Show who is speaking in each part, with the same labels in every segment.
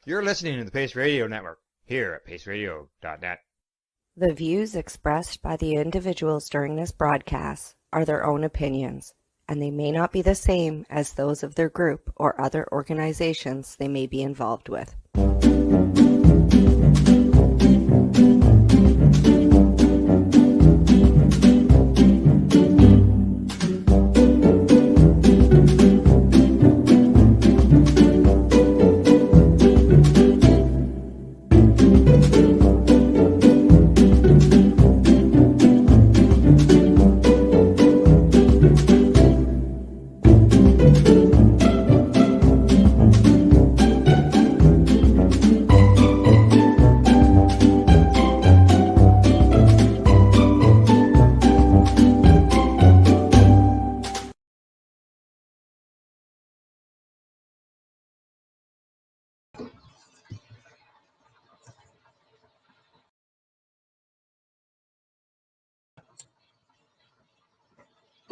Speaker 1: You're listening to the Pace Radio Network here at paceradio.net.
Speaker 2: The views expressed by the individuals during this broadcast are their own opinions, and they may not be the same as those of their group or other organizations they may be involved with.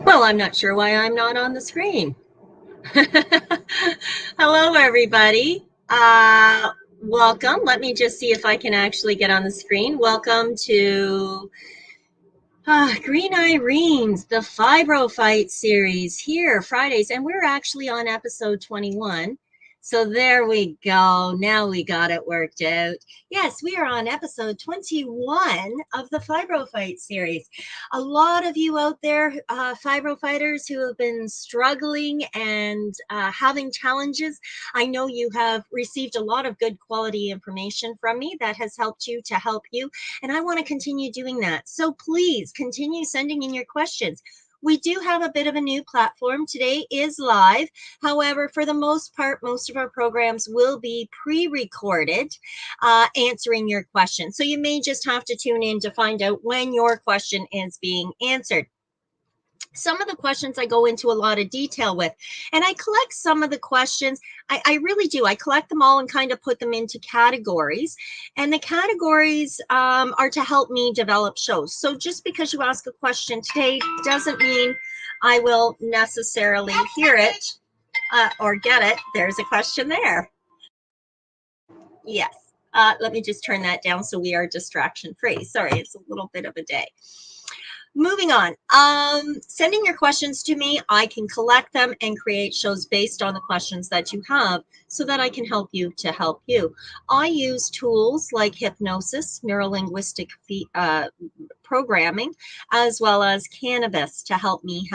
Speaker 3: Well, I'm not sure why I'm not on the screen. Hello, everybody. Welcome. Let me just see if I can actually get on the screen. Welcome to Green Irene's The Fibro Fight series here, Fridays. And we're actually on episode 21. So there we go. Now we got it worked out. Yes, we are on episode 21 of the Fibro Fight series. A lot of you out there, fibro fighters who have been struggling and having challenges, I know you have received a lot of good quality information from me that has helped you to help you. And I want to continue doing that. So please continue sending in your questions. We do have a bit of a new platform. Today is live. However, for the most part, most of our programs will be pre-recorded, answering your questions. So you may just have to tune in to find out when your question is being answered. Some of the questions I go into a lot of detail with, and I collect some of the questions. I really do. I collect them all and kind of put them into categories. And the categories are to help me develop shows. So just because you ask a question today doesn't mean I will necessarily hear it or get it. There's a question there. Yes. Let me just turn that down so we are distraction free. Sorry, it's a little bit of a day. Moving on, sending your questions to me, I can collect them and create shows based on the questions that you have so that I can help you to help you. I use tools like hypnosis, neurolinguistic programming, as well as cannabis to help me.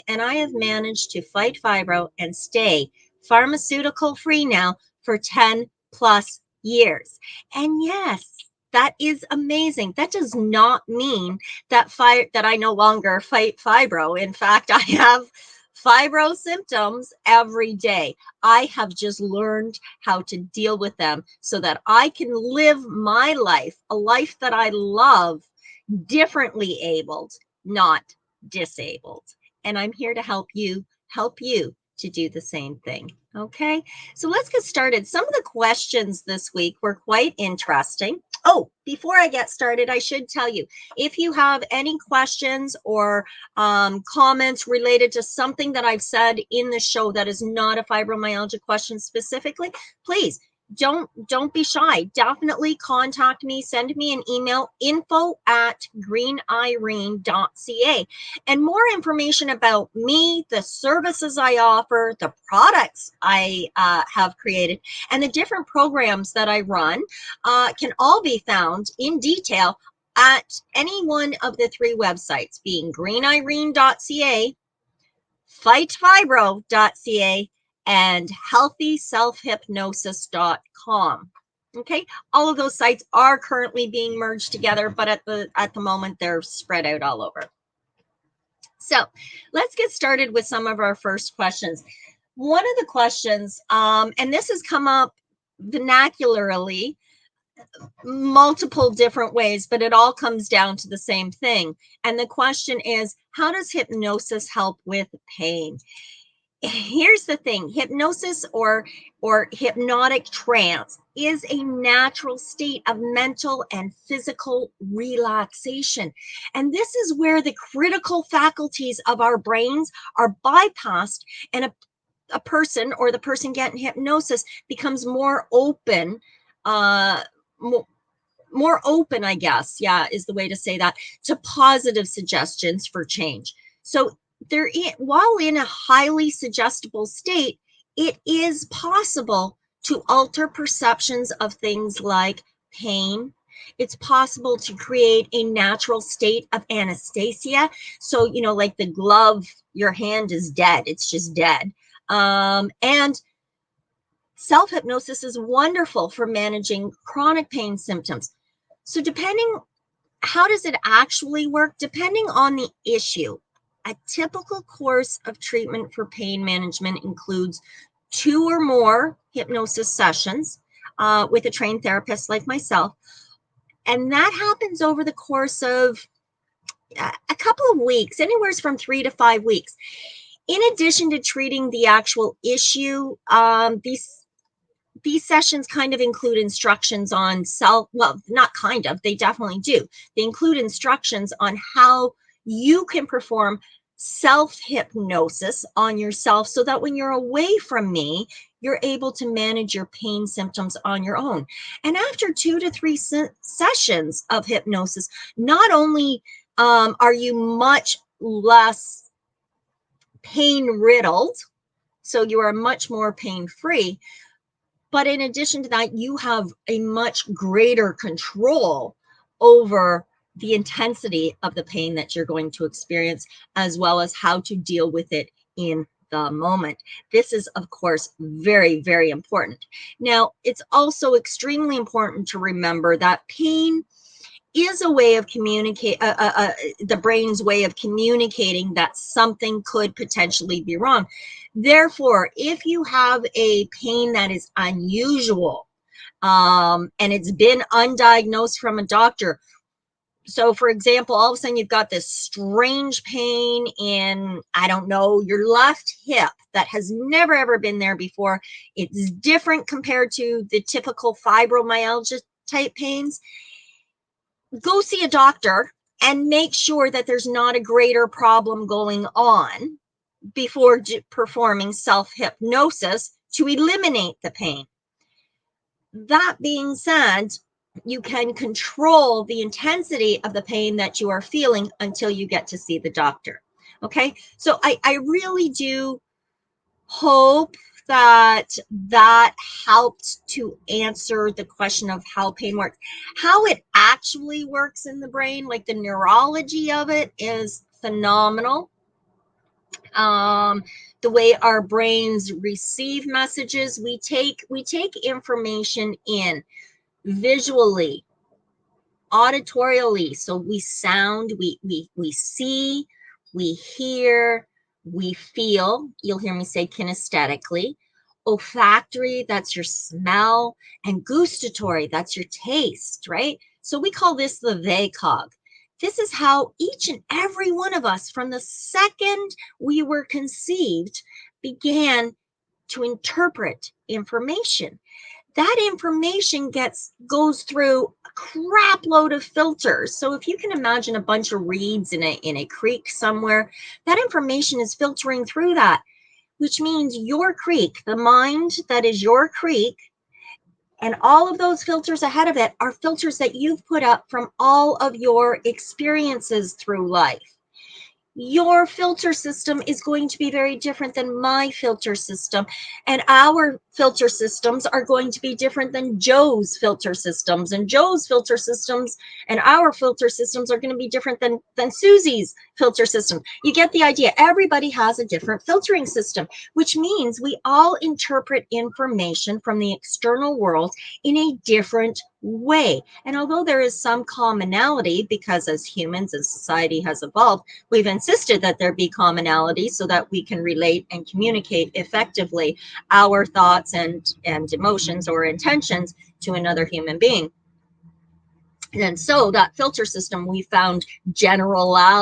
Speaker 3: And I have managed to fight fibro and stay pharmaceutical free now for 10 plus years. And yes, that is amazing. That does not mean that I no longer fight fibro. In fact, I have fibro symptoms every day. I have just learned how to deal with them so that I can live my life, a life that I love, differently abled, not disabled. And I'm here to help you to do the same thing. Okay, so let's get started. Some of the questions this week were quite interesting. Oh, before I get started, I should tell you, if you have any questions or comments related to something that I've said in the show that is not a fibromyalgia question specifically, please don't be shy. Definitely contact me. Send me an email, info@greenirene.ca. And more information about me, the services I offer, the products I have created, and the different programs that I run can all be found in detail at any one of the three websites, being greenirene.ca, fightfibro.ca, and healthyselfhypnosis.com. Okay, all of those sites are currently being merged together, but at the moment they're spread out all over. So let's get started with some of our first questions. One of the questions, and this has come up vernacularly multiple different ways, but it all comes down to the same thing. And the question is, how does hypnosis help with pain? Here's the thing, hypnosis or hypnotic trance is a natural state of mental and physical relaxation. And this is where the critical faculties of our brains are bypassed and a person or the person getting hypnosis becomes more open, more open, I guess, yeah, is the way to say that, to positive suggestions for change. So while in a highly suggestible state, it is possible to alter perceptions of things like pain. It's possible to create a natural state of anesthesia. So, like the glove, your hand is dead. It's just dead. And self-hypnosis is wonderful for managing chronic pain symptoms. So how does it actually work? Depending on the issue, a typical course of treatment for pain management includes 2 or more hypnosis sessions with a trained therapist like myself. And that happens over the course of a couple of weeks, anywhere from 3 to 5 weeks. In addition to treating the actual issue, these sessions kind of include instructions on not kind of, they definitely do. They include instructions on how you can perform self-hypnosis on yourself so that when you're away from me, you're able to manage your pain symptoms on your own. And after 2 to 3 sessions of hypnosis, not only are you much less pain riddled, so you are much more pain-free, but in addition to that, you have a much greater control over the intensity of the pain that you're going to experience, as well as how to deal with it in the moment. This is, of course, very, very important. Now, it's also extremely important to remember that pain is a way of the brain's way of communicating that something could potentially be wrong. Therefore, if you have a pain that is unusual, and it's been undiagnosed from a doctor, so for example, all of a sudden you've got this strange pain in, I don't know, your left hip that has never ever been there before. It's different compared to the typical fibromyalgia type pains. Go see a doctor and make sure that there's not a greater problem going on before performing self-hypnosis to eliminate the pain. That being said, you can control the intensity of the pain that you are feeling until you get to see the doctor. Okay, so I really do hope that helped to answer the question of how pain works. How it actually works in the brain, like the neurology of it, is phenomenal. The way our brains receive messages, we take information in visually, auditorially. So we sound, we see, we hear, we feel. You'll hear me say kinesthetically. Olfactory, that's your smell, and gustatory, that's your taste, right? So we call this the VACOG. This is how each and every one of us, from the second we were conceived, began to interpret information. That information goes through a crap load of filters. So if you can imagine a bunch of reeds in a creek somewhere, that information is filtering through that, which means your creek, the mind that is your creek, and all of those filters ahead of it are filters that you've put up from all of your experiences through life. Your filter system is going to be very different than my filter system, and our filter systems are going to be different than Joe's filter systems, and Joe's filter systems and our filter systems are going to be different than Susie's filter system. You get the idea. Everybody has a different filtering system, which means we all interpret information from the external world in a different way. And although there is some commonality, because as humans, as society has evolved, we've insisted that there be commonality so that we can relate and communicate effectively our thoughts and emotions or intentions to another human being. And so that filter system, we found generalities.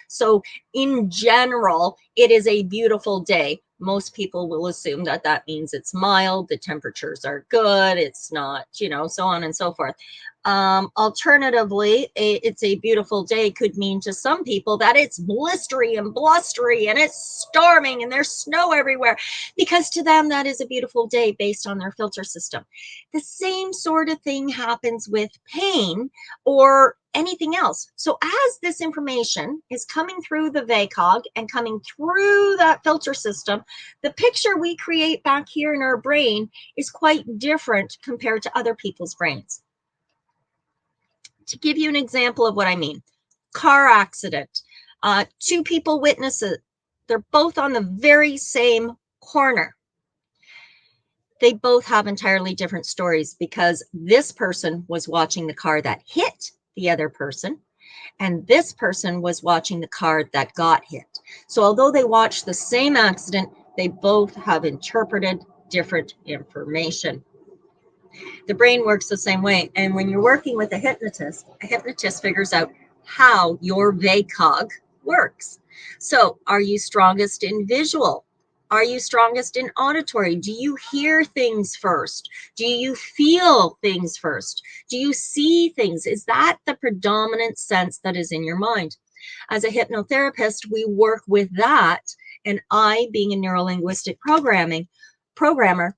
Speaker 3: So in general, it is a beautiful day. Most people will assume that means it's mild, the temperatures are good, it's not, so on and so forth. Alternatively, it's a beautiful day could mean to some people that it's blistery and blustery and it's storming and there's snow everywhere, because to them that is a beautiful day based on their filter system. The same sort of thing happens with pain or anything else. So as this information is coming through the VACOG and coming through that filter system, the picture we create back here in our brain is quite different compared to other people's brains. To give you an example of what I mean, car accident, two people witness it. They're both on the very same corner. They both have entirely different stories because this person was watching the car that hit the other person, and this person was watching the car that got hit. So although they watched the same accident, they both have interpreted different information. The brain works the same way. And when you're working with a hypnotist figures out how your VACOG works. So are you strongest in visual? Are you strongest in auditory? Do you hear things first? Do you feel things first? Do you see things? Is that the predominant sense that is in your mind? As a hypnotherapist, we work with that. And I, being a neurolinguistic programmer,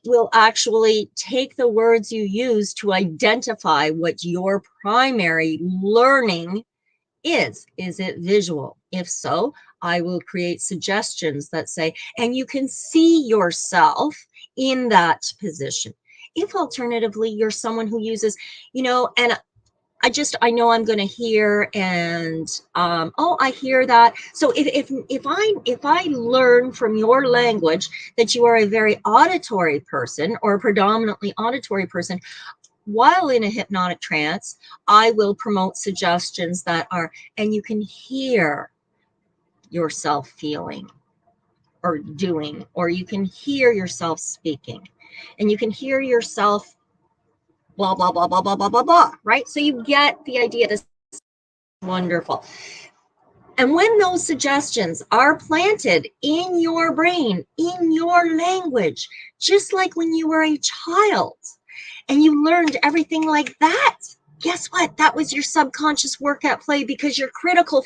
Speaker 3: will actually take the words you use to identify what your primary learning is. Is it visual? If so, I will create suggestions that say, and you can see yourself in that position. If alternatively, you're someone who uses, and I know I'm going to hear, and I hear that. So if I learn from your language that you are a very auditory person or a predominantly auditory person, while in a hypnotic trance, I will promote suggestions that are, and you can hear yourself feeling or doing, or you can hear yourself speaking, and you can hear yourself blah, blah, blah, blah, blah, blah, blah, blah, right? So you get the idea. This is wonderful. And when those suggestions are planted in your brain, in your language, just like when you were a child and you learned everything like that, guess what? That was your subconscious work at play, because your critical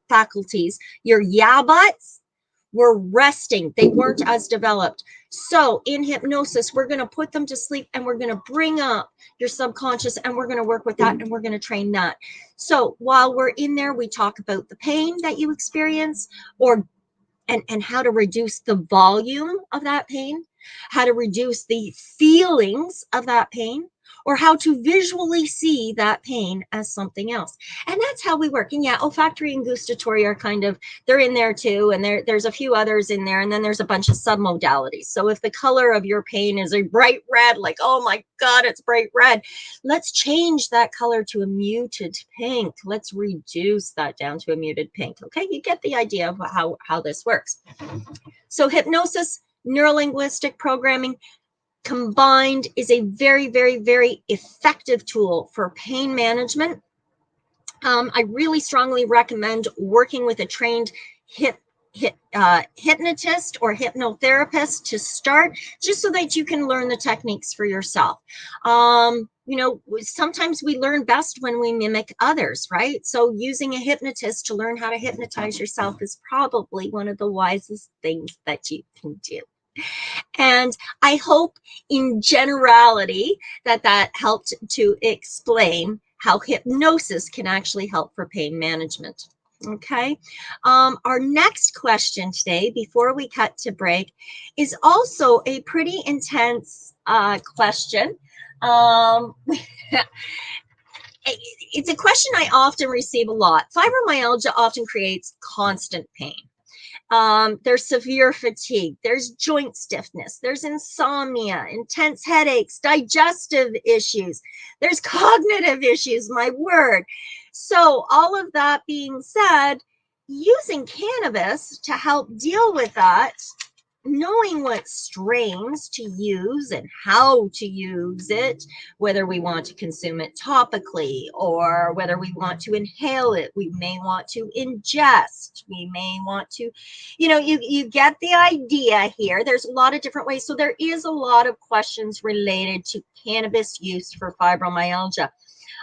Speaker 3: faculties, your yeah buts, were resting. They weren't as developed. So in hypnosis, we're going to put them to sleep and we're going to bring up your subconscious and we're going to work with that and we're going to train that. So while we're in there, we talk about the pain that you experience, and how to reduce the volume of that pain, how to reduce the feelings of that pain, or how to visually see that pain as something else. And that's how we work. And yeah, olfactory and gustatory are they're in there too. And there's a few others in there. And then there's a bunch of submodalities. So if the color of your pain is a bright red, like, oh my God, it's bright red, let's change that color to a muted pink. Let's reduce that down to a muted pink. Okay, you get the idea of how this works. So hypnosis, neurolinguistic programming, combined is a very, very, very effective tool for pain management. I really strongly recommend working with a trained hypnotist or hypnotherapist to start, just so that you can learn the techniques for yourself. Sometimes we learn best when we mimic others, right? So using a hypnotist to learn how to hypnotize yourself is probably one of the wisest things that you can do. And I hope in generality that helped to explain how hypnosis can actually help for pain management. Okay. Our next question today, before we cut to break, is also a pretty intense question. It's a question I often receive a lot. Fibromyalgia often creates constant pain. There's severe fatigue, there's joint stiffness, there's insomnia, intense headaches, digestive issues, there's cognitive issues, my word. So all of that being said, using cannabis to help deal with that, knowing what strains to use and how to use it, whether we want to consume it topically or whether we want to inhale it, we may want to ingest, we may want to, you get the idea here. There's a lot of different ways. So there is a lot of questions related to cannabis use for fibromyalgia.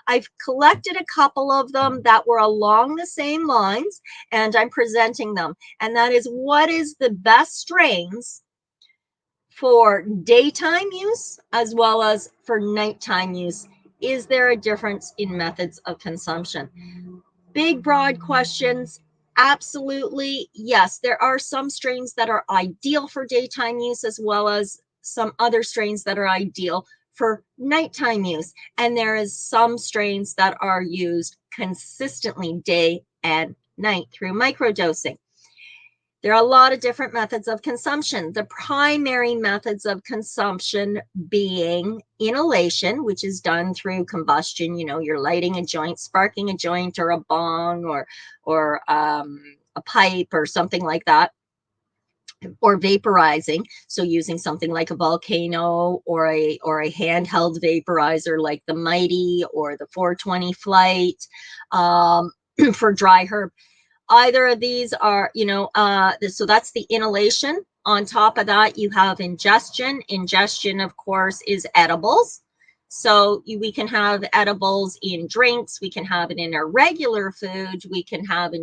Speaker 3: I've collected a couple of them that were along the same lines, and I'm presenting them. And that is, what is the best strains for daytime use as well as for nighttime use? Is there a difference in methods of consumption? Big, broad questions. Absolutely, yes. There are some strains that are ideal for daytime use as well as some other strains that are ideal for nighttime use. And there is some strains that are used consistently day and night through microdosing. There are a lot of different methods of consumption. The primary methods of consumption being inhalation, which is done through combustion. You know, you're lighting a joint, sparking a joint or a bong or a pipe or something like that, or vaporizing. So using something like a volcano or a handheld vaporizer like the Mighty or the 420 Flight for dry herb. Either of these are, so that's the inhalation. On top of that, you have ingestion. Ingestion, of course, is edibles. So we can have edibles in drinks. We can have it in our regular food. We can have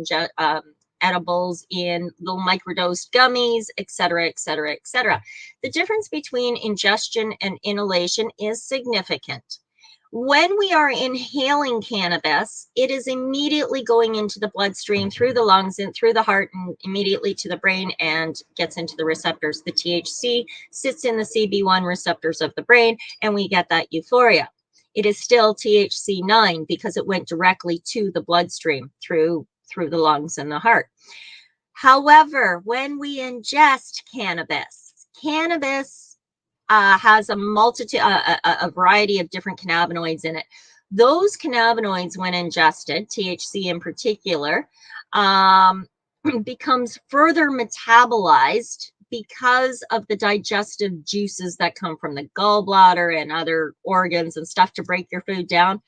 Speaker 3: edibles in little microdosed gummies, et cetera, et cetera, et cetera. The difference between ingestion and inhalation is significant. When we are inhaling cannabis, it is immediately going into the bloodstream through the lungs and through the heart and immediately to the brain and gets into the receptors. The THC sits in the CB1 receptors of the brain and we get that euphoria. It is still THC 9 because it went directly to the bloodstream through the lungs and the heart. However, when we ingest cannabis has a multitude, a variety of different cannabinoids in it. Those cannabinoids, when ingested, THC in particular, becomes further metabolized because of the digestive juices that come from the gallbladder and other organs and stuff to break your food down.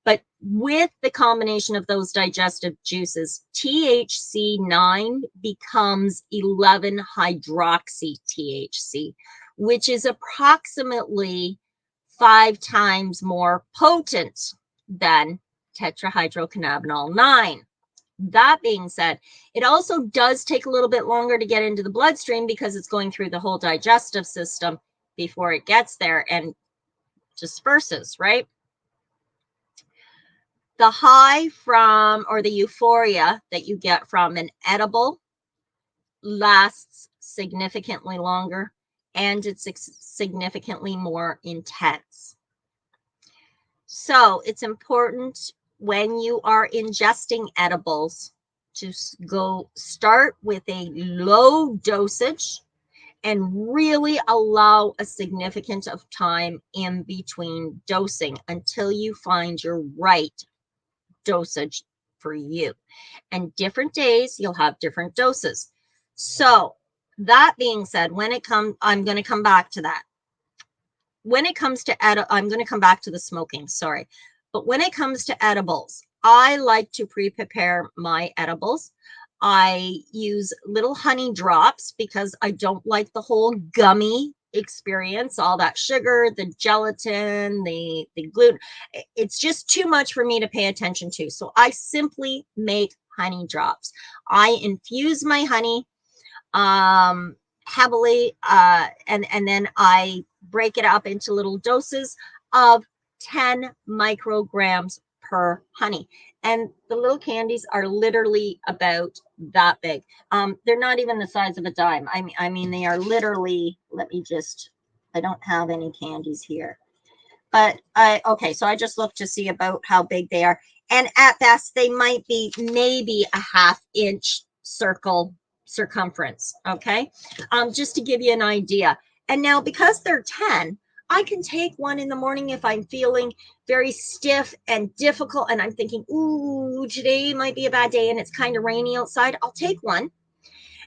Speaker 3: But with the combination of those digestive juices, THC 9 becomes 11-hydroxy THC, which is approximately 5 times more potent than tetrahydrocannabinol 9. That being said, it also does take a little bit longer to get into the bloodstream because it's going through the whole digestive system before it gets there and disperses, right? The high from, or the euphoria that you get from an edible lasts significantly longer and it's significantly more intense. So it's important when you are ingesting edibles to go start with a low dosage and really allow a significant of time in between dosing until you find your right dosage for you. And different days, you'll have different doses. So that being said, when it comes, I'm going to come back to that. When it comes to I'm going to come back to the smoking, sorry. But when it comes to edibles, I like to pre-prepare my edibles. I use little honey drops because I don't like the whole gummy experience, all that sugar, the gelatin, the gluten. It's just too much for me to pay attention to. So I simply make honey drops. I infuse my honey heavily, and then I break it up into little doses of 10 micrograms per honey. And the little candies are literally about that big. They're not even the size of a dime. I mean, they are literally, I don't have any candies here. But okay, so I just looked to see about how big they are. And at best, they might be maybe a half-inch circumference, okay? Just to give you an idea. And now, because they're 10, I can take one in the morning if I'm feeling very stiff and difficult and I'm thinking, ooh, today might be a bad day and it's kind of rainy outside. I'll take one.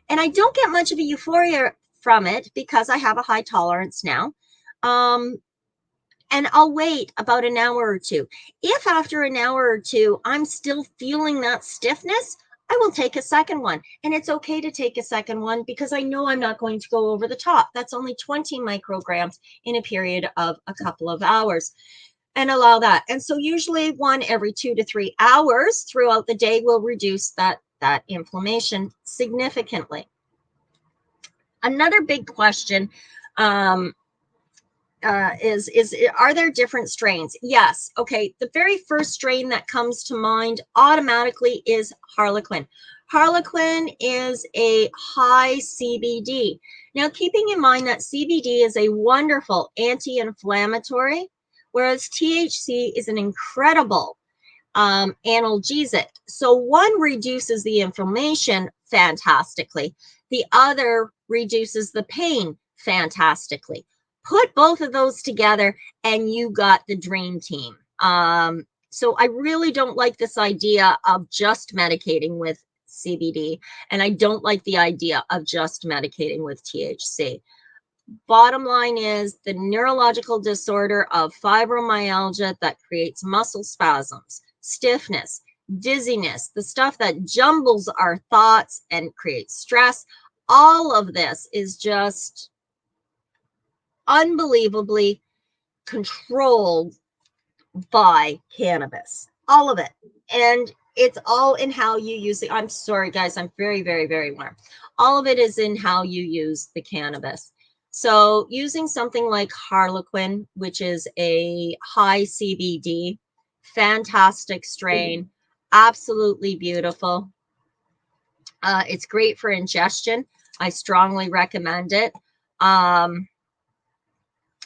Speaker 3: And I don't get much of a euphoria from it because I have a high tolerance now. And I'll wait about an hour or two. If after an hour or two, I'm still feeling that stiffness, I will take a second one. And it's okay to take a second one because I know I'm not going to go over the top. That's only 20 micrograms in a period of a couple of hours. and allow that. And so usually 1 every 2 to 3 hours throughout the day will reduce that inflammation significantly. Another big question is are there different strains? Yes. Okay. The very first strain that comes to mind automatically is Harlequin. Harlequin is a high CBD. Now, keeping in mind that CBD is a wonderful anti-inflammatory, whereas THC is an incredible analgesic. So one reduces the inflammation fantastically. The other reduces the pain fantastically. Put both of those together and you got the dream team. So I really don't like this idea of just medicating with CBD, and I don't like the idea of just medicating with THC. Bottom line is the neurological disorder of fibromyalgia that creates muscle spasms, stiffness, dizziness, the stuff that jumbles our thoughts and creates stress. All of this is just unbelievably controlled by cannabis. All of it. And it's all in how you use it. I'm sorry, guys. I'm very, very, very warm. All of it is in how you use the cannabis. So using something like Harlequin, which is a high CBD, fantastic strain, absolutely beautiful. It's great for ingestion. I strongly recommend it. I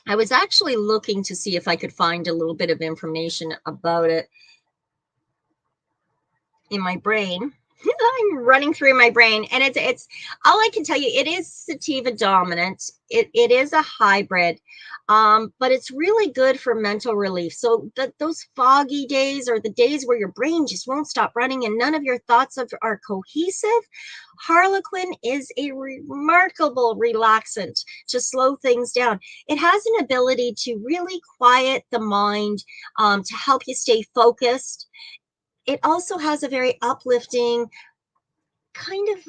Speaker 3: was actually looking to see if I could find a little bit of information about it in my brain. I'm running through my brain, and it's all I can tell you. It is sativa dominant. It is a hybrid, but it's really good for mental relief. So those foggy days, or the days where your brain just won't stop running and none of your thoughts are cohesive, Harlequin is a remarkable relaxant to slow things down. It has an ability to really quiet the mind, to help you stay focused. It also has a very uplifting, kind of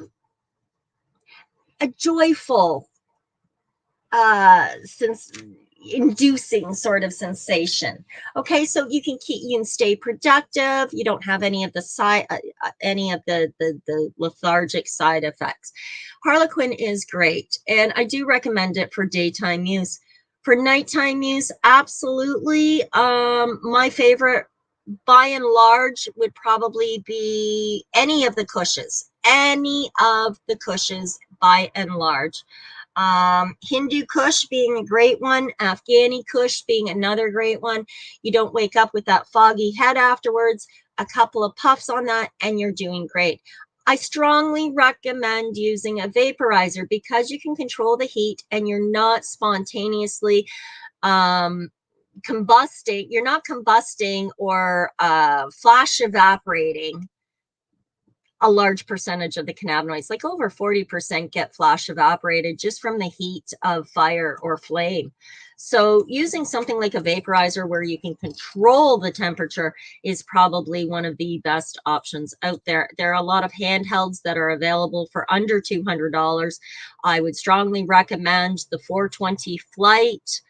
Speaker 3: a joyful, inducing sort of sensation. Okay, so you can stay productive. You don't have any of the the lethargic side effects. Harlequin is great, and I do recommend it for daytime use. For nighttime use, absolutely. My favorite, by and large, would probably be any of the Kushes. Any of the Kushes, by and large. Hindu Kush being a great one, Afghani Kush being another great one. You don't wake up with that foggy head afterwards. A couple of puffs on that, and you're doing great. I strongly recommend using a vaporizer because you can control the heat and you're not spontaneously combusting. You're not combusting or flash evaporating a large percentage of the cannabinoids. Like over 40% get flash evaporated just from the heat of fire or flame. So using something like a vaporizer where you can control the temperature is probably one of the best options out there. There are a lot of handhelds that are available for under $200. I would strongly recommend the 420 Flight,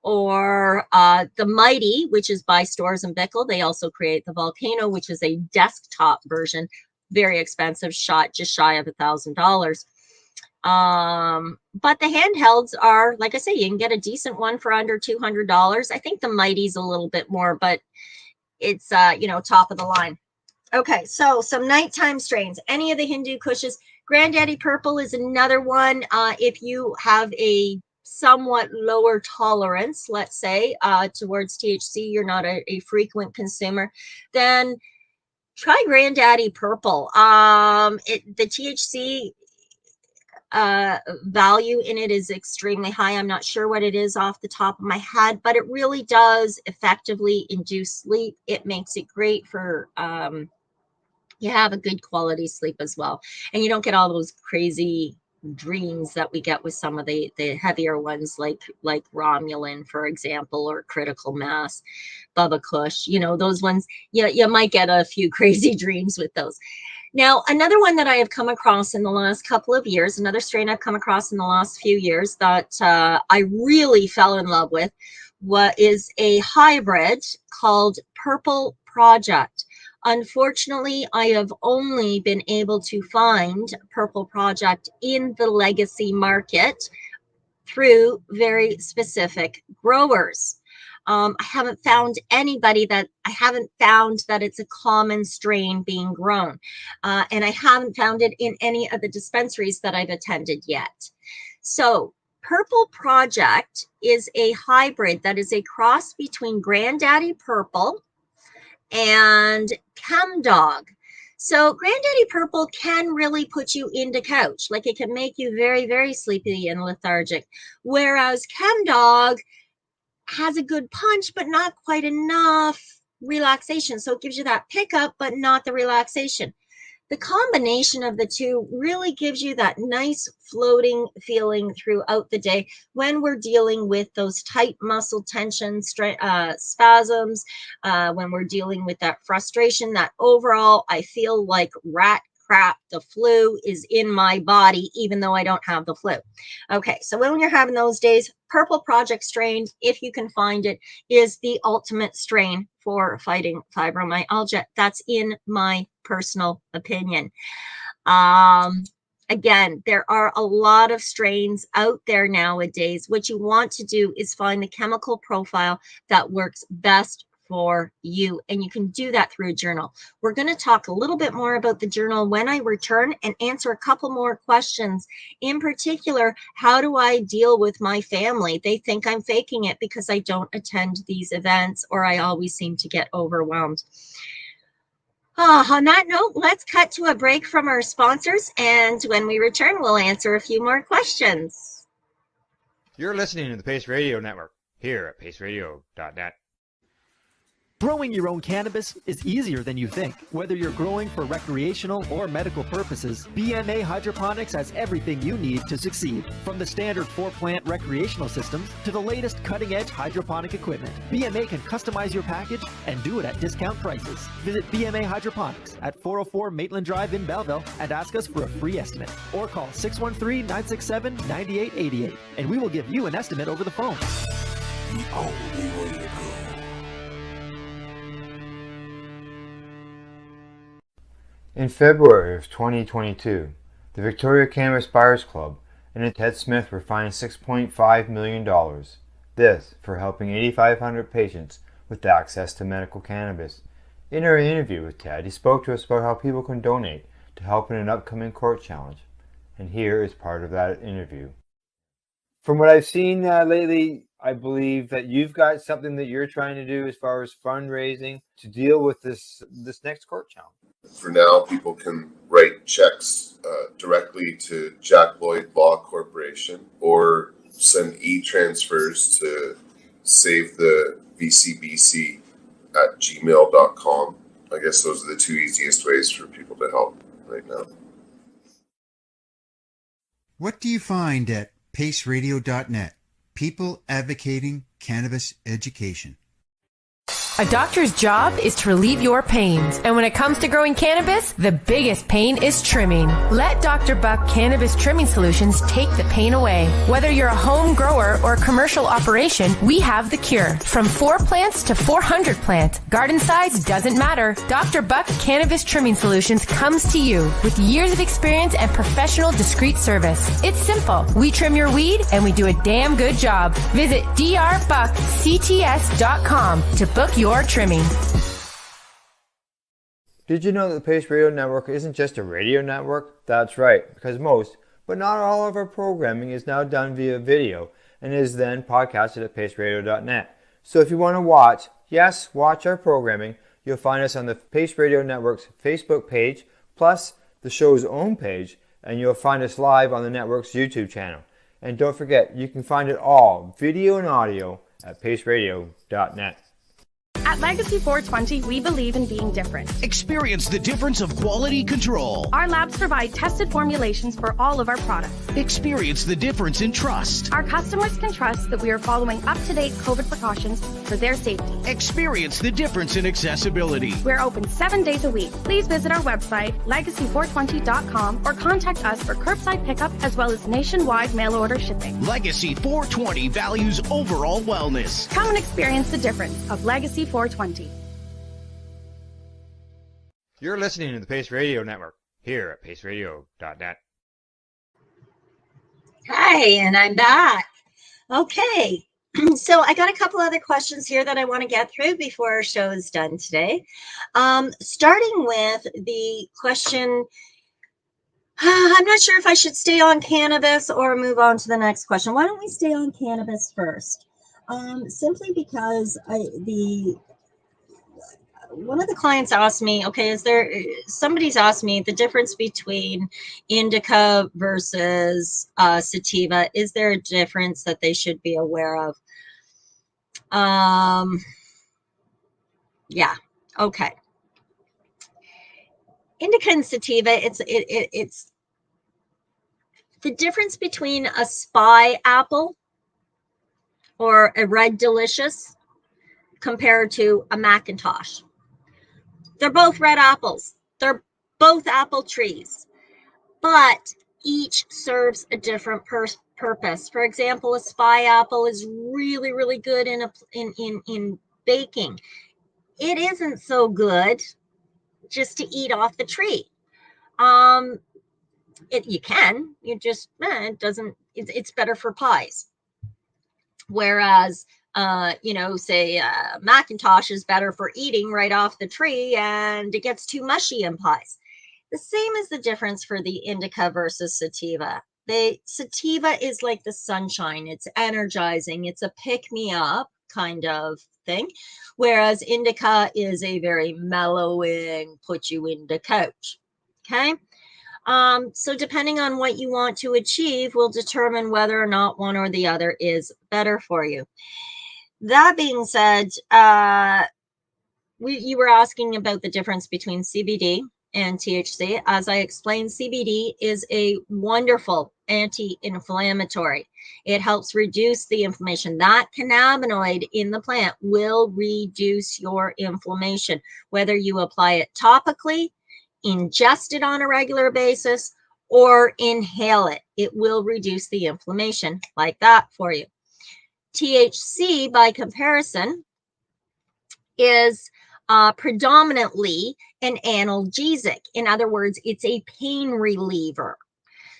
Speaker 3: or the Mighty, which is by Storz & Bickel. They also create the Volcano, which is a desktop version, very expensive, just shy of $1,000. But the handhelds are, like I say, you can get a decent one for under $200. I think the Mighty's a little bit more, but it's top of the line. Okay, so some nighttime strains. Any of the Hindu Kushes. Granddaddy Purple is another one. If you have a somewhat lower tolerance, let's say, towards THC, you're not a frequent consumer, then try Granddaddy Purple. The THC value in it is extremely high. I'm not sure what it is off the top of my head, but it really does effectively induce sleep. It makes it great for you have a good quality sleep as well, and you don't get all those crazy dreams that we get with some of the heavier ones, like Romulan, for example, or Critical Mass, Bubba Kush. Those ones, you might get a few crazy dreams with those. Now, another one that I have come across in the last couple of years, another strain I've come across in the last few years that I really fell in love with, is a hybrid called Purple Project. Unfortunately, I have only been able to find Purple Project in the legacy market through very specific growers. I haven't found that it's a common strain being grown. And I haven't found it in any of the dispensaries that I've attended yet. So Purple Project is a hybrid that is a cross between Granddaddy Purple and ChemDog. So Granddaddy Purple can really put you into couch. Like, it can make you very, very sleepy and lethargic. Whereas ChemDog has a good punch, but not quite enough relaxation. So it gives you that pickup, but not the relaxation. The combination of the two really gives you that nice floating feeling throughout the day when we're dealing with those tight muscle tension, spasms, when we're dealing with that frustration, that overall, I feel like rat crap, the flu is in my body, even though I don't have the flu. Okay, so when you're having those days, Purple Project strain, if you can find it, is the ultimate strain for fighting fibromyalgia. That's in my personal opinion. Again, there are a lot of strains out there nowadays. What you want to do is find the chemical profile that works best for you, and you can do that through a journal. We're going to talk a little bit more about the journal when I return and answer a couple more questions. In particular, how do I deal with my family? They think I'm faking it because I don't attend these events, or I always seem to get overwhelmed. On that note, let's cut to a break from our sponsors, and when we return, we'll answer a few more questions.
Speaker 1: You're listening to the Pace Radio Network here at paceradio.net.
Speaker 4: Growing your own cannabis is easier than you think. Whether you're growing for recreational or medical purposes, BMA Hydroponics has everything you need to succeed. From the standard 4-plant recreational systems to the latest cutting-edge hydroponic equipment, BMA can customize your package and do it at discount prices. Visit BMA Hydroponics at 404 Maitland Drive in Belleville and ask us for a free estimate. Or call 613-967-9888 and we will give you an estimate over the phone.
Speaker 5: The only way to go.
Speaker 1: In February of 2022, the Victoria Cannabis Buyers Club and Ted Smith were fined $6.5 million. This for helping 8,500 patients with access to medical cannabis. In our interview with Ted, he spoke to us about how people can donate to help in an upcoming court challenge. And here is part of that interview. From what I've seen lately, I believe that you've got something that you're trying to do as far as fundraising to deal with this next court challenge.
Speaker 5: For now, people can write checks directly to Jack Lloyd Law Corporation or send e-transfers to savethevcbc@gmail.com. I guess those are the two easiest ways for people to help right now.
Speaker 6: What do you find at paceradio.net? People advocating cannabis education.
Speaker 7: A doctor's job is to relieve your pains. And when it comes to growing cannabis, the biggest pain is trimming. Let Dr. Buck Cannabis Trimming Solutions take the pain away. Whether you're a home grower or a commercial operation, we have the cure. From 4 plants to 400 plants, garden size doesn't matter. Dr. Buck Cannabis Trimming Solutions comes to you with years of experience and professional discreet service. It's simple. We trim your weed and we do a damn good job. Visit drbuckcts.com to book your trimming.
Speaker 1: Did you know that the Pace Radio Network isn't just a radio network? That's right, because most, but not all of our programming is now done via video and is then podcasted at paceradio.net. So if you want to watch our programming, you'll find us on the Pace Radio Network's Facebook page, plus the show's own page, and you'll find us live on the network's YouTube channel. And don't forget, you can find it all, video and audio, at paceradio.net.
Speaker 8: At Legacy 420, we believe in being different.
Speaker 9: Experience the difference of quality control.
Speaker 8: Our labs provide tested formulations for all of our products.
Speaker 9: Experience the difference in trust.
Speaker 8: Our customers can trust that we are following up-to-date COVID precautions for their safety.
Speaker 9: Experience the difference in accessibility.
Speaker 8: We're open 7 days a week. Please visit our website, legacy420.com, or contact us for curbside pickup as well as nationwide mail order shipping.
Speaker 9: Legacy 420 values overall wellness.
Speaker 8: Come and experience the difference of Legacy 420.
Speaker 1: You're listening to the Pace Radio Network here at paceradio.net.
Speaker 3: Hi, and I'm back. Okay, so I got a couple other questions here that I want to get through before our show is done today. Starting with the question, I'm not sure if I should stay on cannabis or move on to the next question. Why don't we stay on cannabis first? Simply because one of the clients asked me, okay, somebody's asked me the difference between indica versus sativa. Is there a difference that they should be aware of? Yeah, okay. Indica and sativa, it's the difference between a spy apple or a Red Delicious compared to a Macintosh. They're both red apples. They're both apple trees, but each serves a different purpose. For example, a spy apple is really, really good in baking. It isn't so good just to eat off the tree. It's better for pies. Whereas say Macintosh is better for eating right off the tree, and it gets too mushy in pies. The same is the difference for the indica versus sativa. Sativa is like the sunshine. It's energizing. It's a pick-me-up kind of thing, whereas indica is a very mellowing, put you in the couch. Okay. So depending on what you want to achieve will determine whether or not one or the other is better for you. That being said, you were asking about the difference between CBD and THC. As I explained, CBD is a wonderful anti-inflammatory. It helps reduce the inflammation. That cannabinoid in the plant will reduce your inflammation, whether you apply it topically, ingest it on a regular basis, or inhale it. It will reduce the inflammation like that for you. THC, by comparison, is predominantly an analgesic. In other words, it's a pain reliever.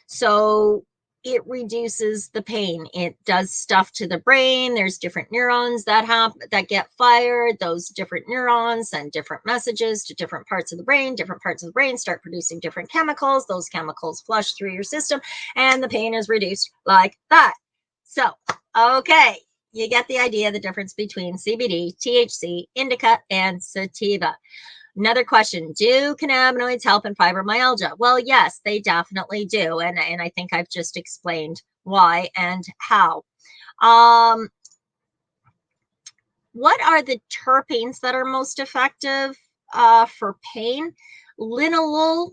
Speaker 3: So it reduces the pain. It does stuff to the brain. There's different neurons that get fired. Those different neurons send different messages to different parts of the brain. Different parts of the brain start producing different chemicals. Those chemicals flush through your system, and the pain is reduced like that. So, okay, you get the idea, the difference between CBD, THC, indica, and sativa. Another question, do cannabinoids help in fibromyalgia? Well, yes, they definitely do. And I think I've just explained why and how. What are the terpenes that are most effective for pain? Linalool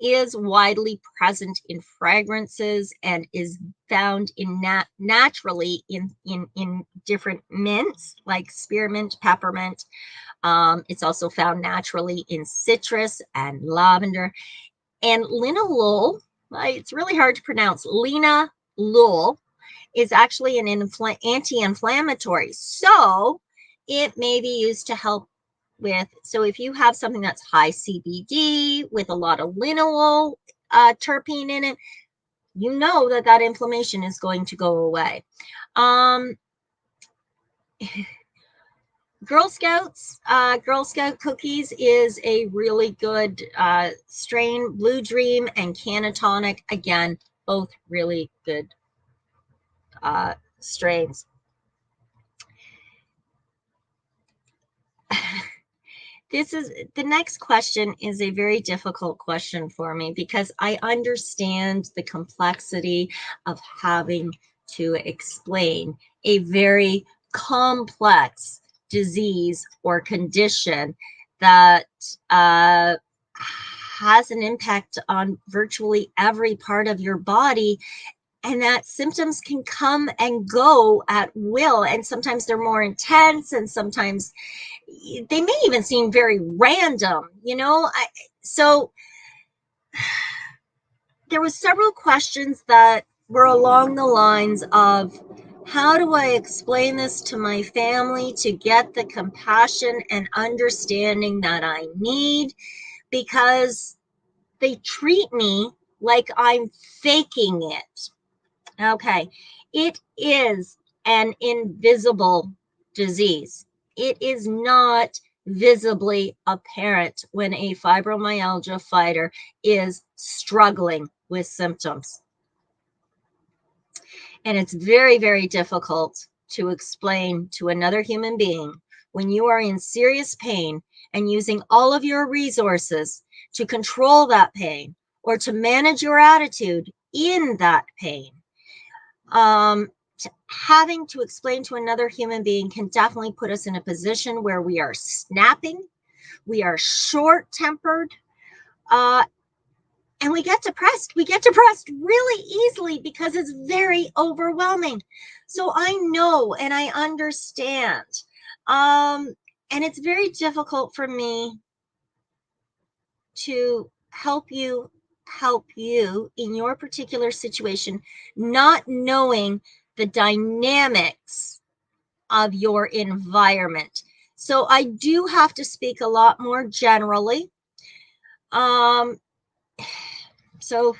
Speaker 3: is widely present in fragrances and is found in naturally in different mints like spearmint, peppermint. It's also found naturally in citrus and lavender. And linalool, it's really hard to pronounce. Linalool is actually an anti-inflammatory. So it may be used to help so if you have something that's high CBD with a lot of linalool terpene in it, you know that inflammation is going to go away. Girl Scout cookies is a really good strain. Blue Dream and Canatonic, again, both really good strains. The next question is a very difficult question for me because I understand the complexity of having to explain a very complex disease or condition that has an impact on virtually every part of your body, and that symptoms can come and go at will, and sometimes they're more intense, and sometimes they may even seem very random, so there was several questions that were along the lines of, how do I explain this to my family to get the compassion and understanding that I need? Because they treat me like I'm faking it. Okay, it is an invisible disease. It is not visibly apparent when a fibromyalgia fighter is struggling with symptoms. And it's very, very difficult to explain to another human being when you are in serious pain and using all of your resources to control that pain or to manage your attitude in that pain. Having to explain to another human being can definitely put us in a position where we are snapping, we are short-tempered, and we get depressed. We get depressed really easily because it's very overwhelming. So I know and I understand. And it's very difficult for me to help you in your particular situation, not knowing the dynamics of your environment. So I do have to speak a lot more generally. So,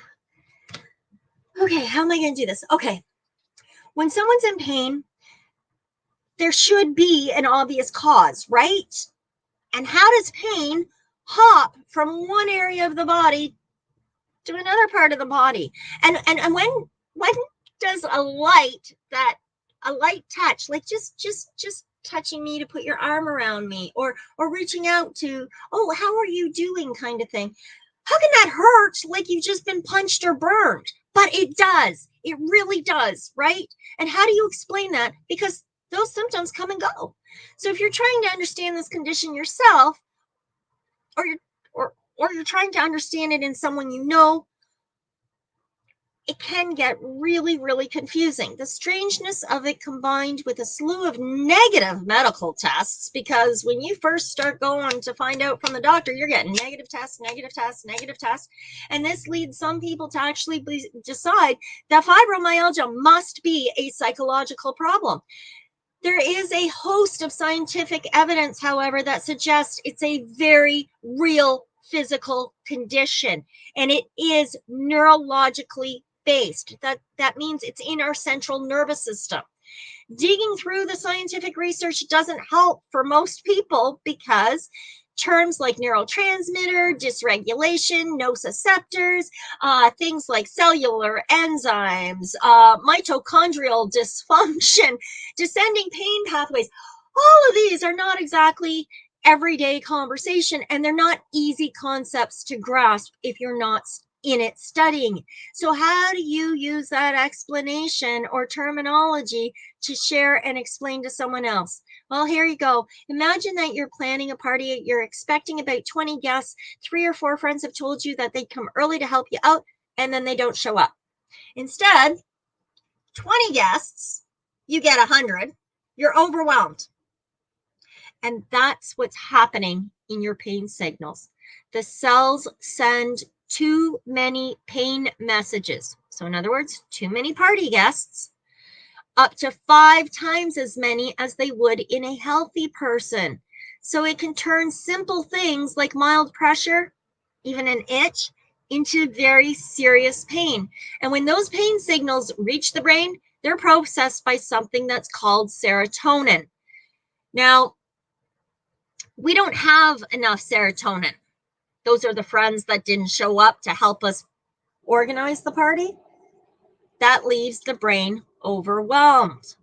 Speaker 3: okay, how am I going to do this? Okay, when someone's in pain, there should be an obvious cause, right? And how does pain hop from one area of the body to another part of the body? And when does a light touch, like just touching me to put your arm around me, or reaching out to, oh, how are you doing, kind of thing? How can that hurt like you've just been punched or burned? But it does. It really does, right? And how do you explain that? Because those symptoms come and go. So if you're trying to understand this condition yourself, or you're trying to understand it in someone you know, it can get really, really confusing. The strangeness of it, combined with a slew of negative medical tests, because when you first start going to find out from the doctor, you're getting negative tests. And this leads some people to actually decide that fibromyalgia must be a psychological problem. There is a host of scientific evidence, however, that suggests it's a very real physical condition, and it is neurologically based. That means it's in our central nervous system. Digging through the scientific research doesn't help for most people, because terms like neurotransmitter dysregulation, nociceptors, things like cellular enzymes, mitochondrial dysfunction, descending pain pathways, all of these are not exactly everyday conversation, and they're not easy concepts to grasp if you're not in it studying. So how do you use that explanation or terminology to share and explain to someone else? Well, here you go. Imagine that you're planning a party. You're expecting about 20 guests. 3 or 4 friends have told you that they'd come early to help you out, and then they don't show up. Instead, 20 guests, you get 100. You're overwhelmed. And that's what's happening in your pain signals. The cells send too many pain messages. So in other words, too many party guests, up to 5 times as many as they would in a healthy person. So it can turn simple things like mild pressure, even an itch, into very serious pain. And when those pain signals reach the brain, they're processed by something that's called serotonin. Now, we don't have enough serotonin. Those are the friends that didn't show up to help us organize the party. That leaves the brain overwhelmed.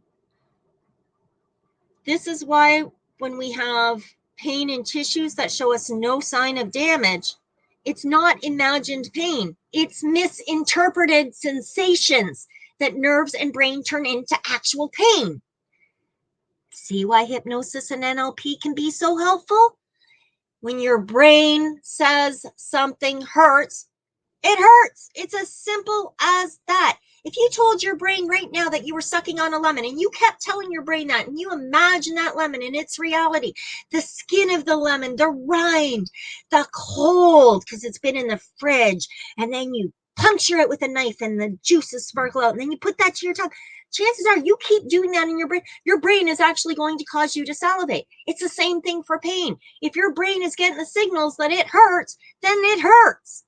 Speaker 3: This is why when we have pain in tissues that show us no sign of damage, it's not imagined pain. It's misinterpreted sensations that nerves and brain turn into actual pain. See why hypnosis and NLP can be so helpful? When your brain says something hurts, it hurts. It's as simple as that. If you told your brain right now that you were sucking on a lemon and you kept telling your brain that and you imagine that lemon in its reality, the skin of the lemon, the rind, the cold because it's been in the fridge, and then you puncture it with a knife and the juices sparkle out, and then you put that to your tongue. Chances are you keep doing that in your brain is actually going to cause you to salivate. It's the same thing for pain. If your brain is getting the signals that it hurts, then it hurts.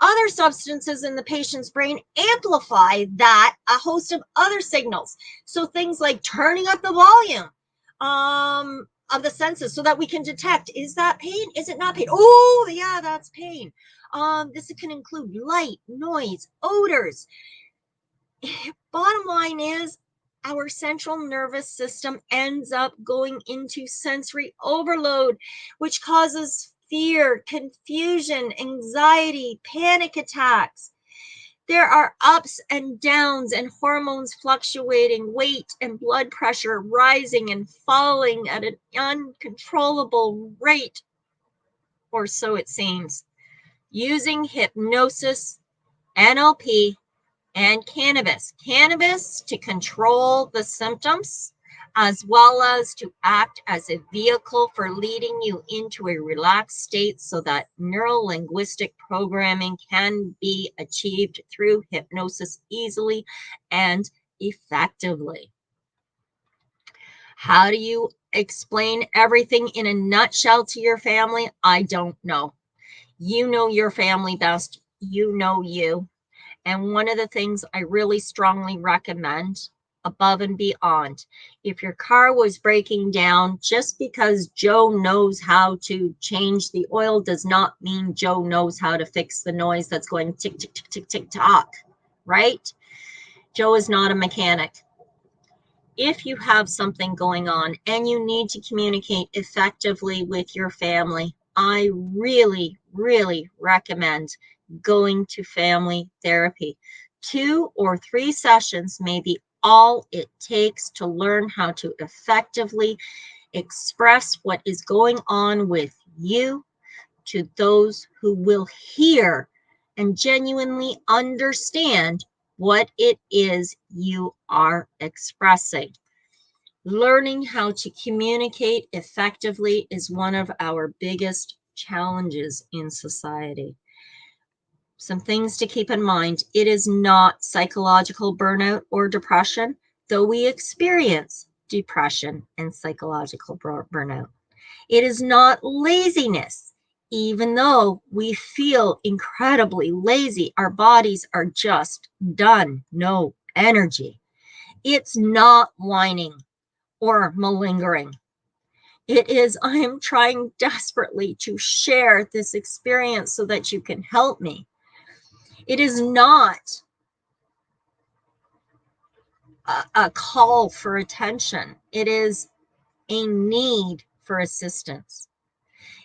Speaker 3: Other substances in the patient's brain amplify that, a host of other signals. So things like turning up the volume of the senses so that we can detect, is that pain? Is it not pain? Oh, yeah, that's pain. This can include light, noise, odors. Bottom line is, our central nervous system ends up going into sensory overload, which causes fear, confusion, anxiety, panic attacks. There are ups and downs and hormones fluctuating, weight and blood pressure rising and falling at an uncontrollable rate, or so it seems. Using hypnosis, NLP, and cannabis. Cannabis to control the symptoms, as well as to act as a vehicle for leading you into a relaxed state so that neuro-linguistic programming can be achieved through hypnosis easily and effectively. How do you explain everything in a nutshell to your family? I don't know. You know your family best. You know you. And one of the things I really strongly recommend, above and beyond, if your car was breaking down, just because Joe knows how to change the oil does not mean Joe knows how to fix the noise that's going tick, tick, tick, tick, tick, tock, right? Joe is not a mechanic. If you have something going on and you need to communicate effectively with your family, I really, really recommend going to family therapy. 2 or 3 sessions may be all it takes to learn how to effectively express what is going on with you to those who will hear and genuinely understand what it is you are expressing. Learning how to communicate effectively is one of our biggest challenges in society. Some things to keep in mind. It is not psychological burnout or depression, though we experience depression and psychological burnout. It is not laziness, even though we feel incredibly lazy. Our bodies are just done, no energy. It's not whining or malingering. It is, I am trying desperately to share this experience so that you can help me. It is not a call for attention. It is a need for assistance.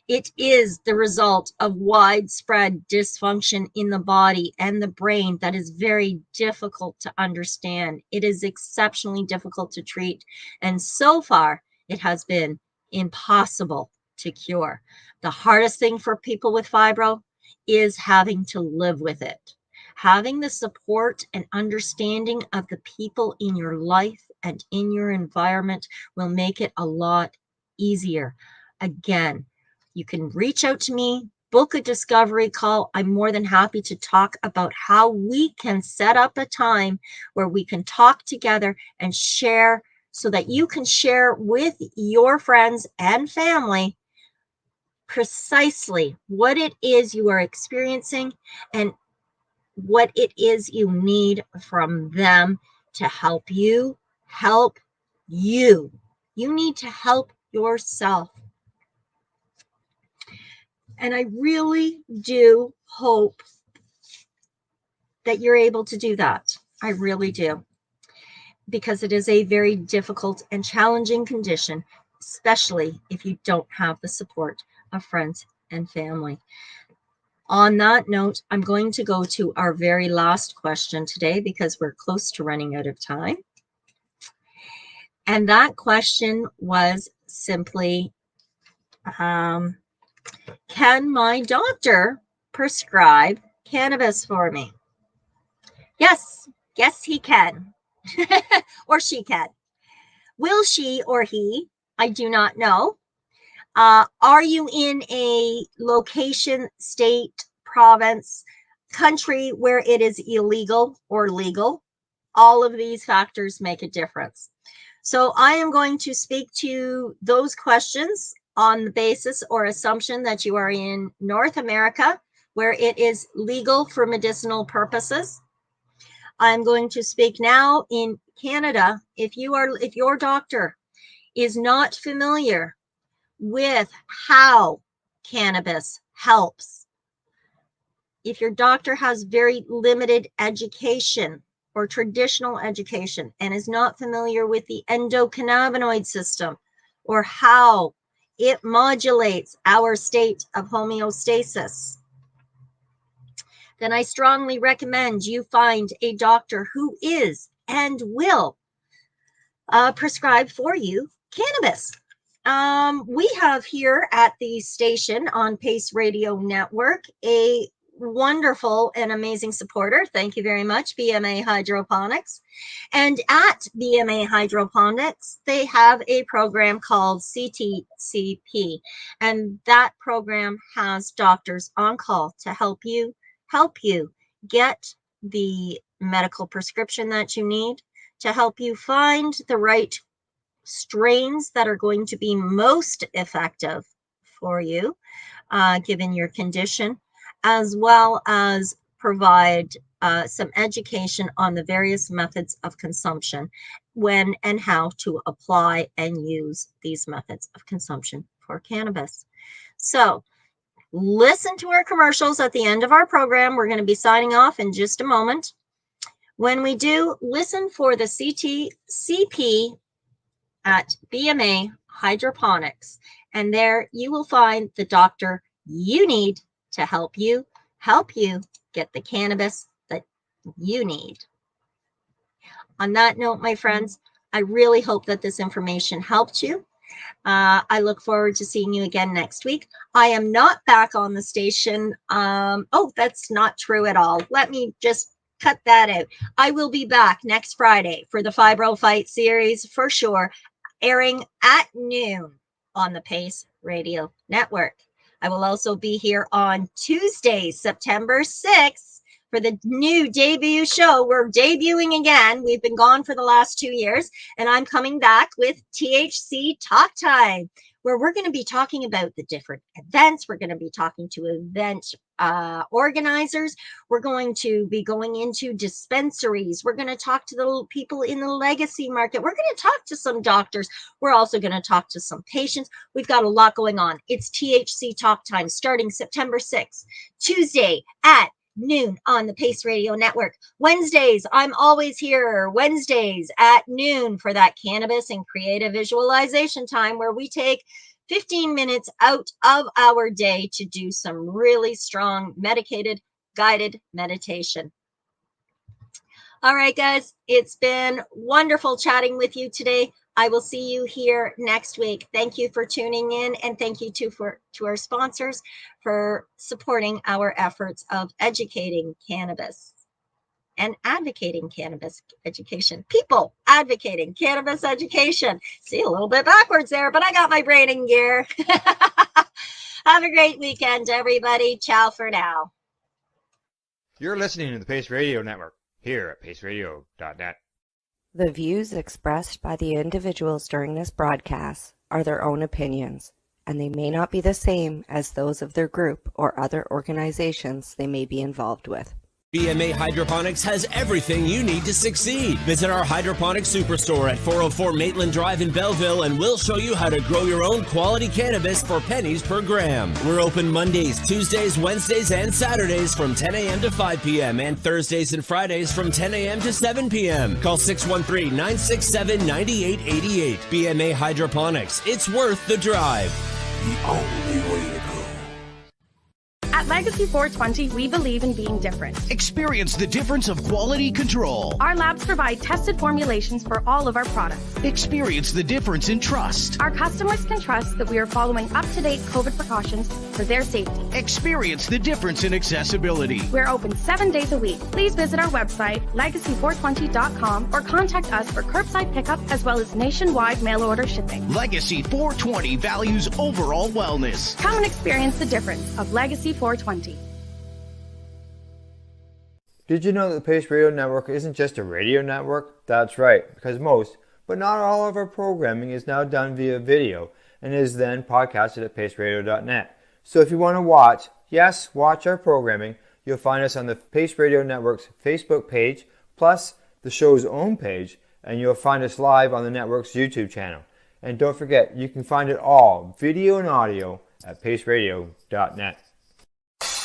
Speaker 3: It is the result of widespread dysfunction in the body and the brain that is very difficult to understand. It is exceptionally difficult to treat, and so far it has been impossible to cure. The hardest thing for people with fibro is having to live with it. Having the support and understanding of the people in your life and in your environment will make it a lot easier. Again, you can reach out to me, book a discovery call. I'm more than happy to talk about how we can set up a time where we can talk together and share so that you can share with your friends and family precisely what it is you are experiencing and what it is you need from them to help you help you. You need to help yourself. And I really do hope that you're able to do that. I really do. Because it is a very difficult and challenging condition, especially if you don't have the support of friends and family. On that note, I'm going to go to our very last question today because we're close to running out of time. And that question was simply, can my doctor prescribe cannabis for me? Yes, he can. Or she can. Will she or he? I do not know. Are you in a location, state, province, country where it is illegal or legal? All of these factors make a difference. So I am going to speak to those questions on the basis or assumption that you are in North America, where it is legal for medicinal purposes. I'm going to speak now in Canada. If your doctor is not familiar with how cannabis helps, if your doctor has very limited education or traditional education and is not familiar with the endocannabinoid system or how it modulates our state of homeostasis, then I strongly recommend you find a doctor who is and will prescribe for you cannabis. We have here at the station on Pace Radio Network a wonderful and amazing supporter. Thank you very much, BMA Hydroponics. And at BMA Hydroponics, they have a program called CTCP. And that program has doctors on call to help you get the medical prescription that you need, to help you find the right strains that are going to be most effective for you, given your condition, as well as provide some education on the various methods of consumption, when and how to apply and use these methods of consumption for cannabis. So listen to our commercials at the end of our program. We're going to be signing off in just a moment. When we do, listen for the CTCP at BMA Hydroponics, and there you will find the doctor you need to help you get the cannabis that you need. On that note, my friends, I really hope that this information helped you. I look forward to seeing you again next week. I am not back on the station. Oh, that's not true at all. Let me just cut that out. I will be back next Friday for the Fibro Fight series for sure, airing at noon on the Pace Radio Network. I will also be here on Tuesday, September 6th, for the new debut show. We're debuting again. We've been gone for the last 2 years, and I'm coming back with THC Talk Time, where we're going to be talking about the different events. We're going to be talking to event organizers. We're going to be going into dispensaries. We're going to talk to the people in the legacy market. We're going to talk to some doctors. We're also going to talk to some patients. We've got a lot going on. It's THC Talk Time starting September 6th, Tuesday at noon on the Pace Radio Network. Wednesdays, I'm always here. Wednesdays at noon for that cannabis and creative visualization time, where we take 15 minutes out of our day to do some really strong medicated guided meditation. All right, guys, it's been wonderful chatting with you today. I will see you here next week. Thank you for tuning in, and thank you to our sponsors for supporting our efforts of educating cannabis and advocating cannabis education. People advocating cannabis education. See, a little bit backwards there, but I got my brain in gear. Have a great weekend, everybody. Ciao for now.
Speaker 1: You're listening to the Pace Radio Network here at paceradio.net.
Speaker 2: The views expressed by the individuals during this broadcast are their own opinions, and they may not be the same as those of their group or other organizations they may be involved with.
Speaker 10: BMA Hydroponics has everything you need to succeed. Visit our hydroponics superstore at 404 Maitland Drive in Belleville, and we'll show you how to grow your own quality cannabis for pennies per gram. We're open Mondays, Tuesdays, Wednesdays, and Saturdays from 10 a.m. to 5 p.m. and Thursdays and Fridays from 10 a.m. to 7 p.m. Call 613-967-9888. BMA Hydroponics. It's worth the drive.
Speaker 11: The only way to go.
Speaker 8: At At Legacy 420, we believe in being different.
Speaker 9: Experience the difference of quality control.
Speaker 8: Our labs provide tested formulations for all of our products.
Speaker 9: Experience the difference in trust.
Speaker 8: Our customers can trust that we are following up-to-date COVID precautions for their safety.
Speaker 9: Experience the difference in accessibility.
Speaker 8: We're open 7 days a week. Please visit our website, legacy420.com, or contact us for curbside pickup as well as nationwide mail order shipping.
Speaker 9: Legacy 420 values overall wellness.
Speaker 8: Come and experience the difference of Legacy 420.
Speaker 1: Did you know that the Pace Radio Network isn't just a radio network? That's right, because most, but not all of our programming is now done via video and is then podcasted at paceradio.net. So if you want to watch our programming, you'll find us on the Pace Radio Network's Facebook page, plus the show's own page, and you'll find us live on the network's YouTube channel. And don't forget, you can find it all, video and audio, at paceradio.net.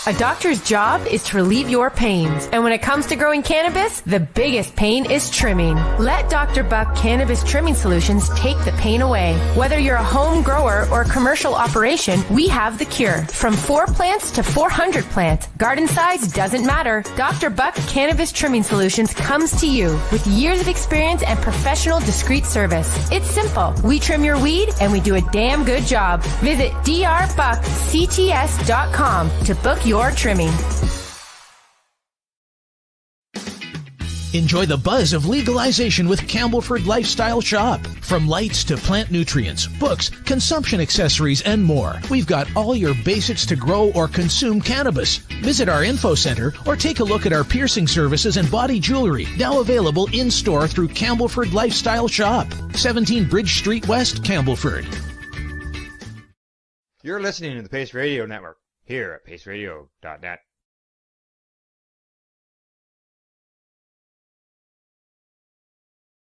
Speaker 7: A doctor's job is to relieve your pains. And when it comes to growing cannabis, the biggest pain is trimming. Let Dr. Buck Cannabis Trimming Solutions take the pain away. Whether you're a home grower or a commercial operation, we have the cure. From 4 plants to 400 plants, garden size doesn't matter. Dr. Buck Cannabis Trimming Solutions comes to you with years of experience and professional discreet service. It's simple. We trim your weed and we do a damn good job. Visit drbuckcts.com to book your trimming.
Speaker 9: Enjoy the buzz of legalization with Campbellford Lifestyle Shop. From lights to plant nutrients, books, consumption accessories, and more. We've got all your basics to grow or consume cannabis. Visit our info center or take a look at our piercing services and body jewelry, now available in-store through Campbellford Lifestyle Shop. 17 Bridge Street West, Campbellford.
Speaker 1: You're listening to the Pace Radio Network here at paceradio.net.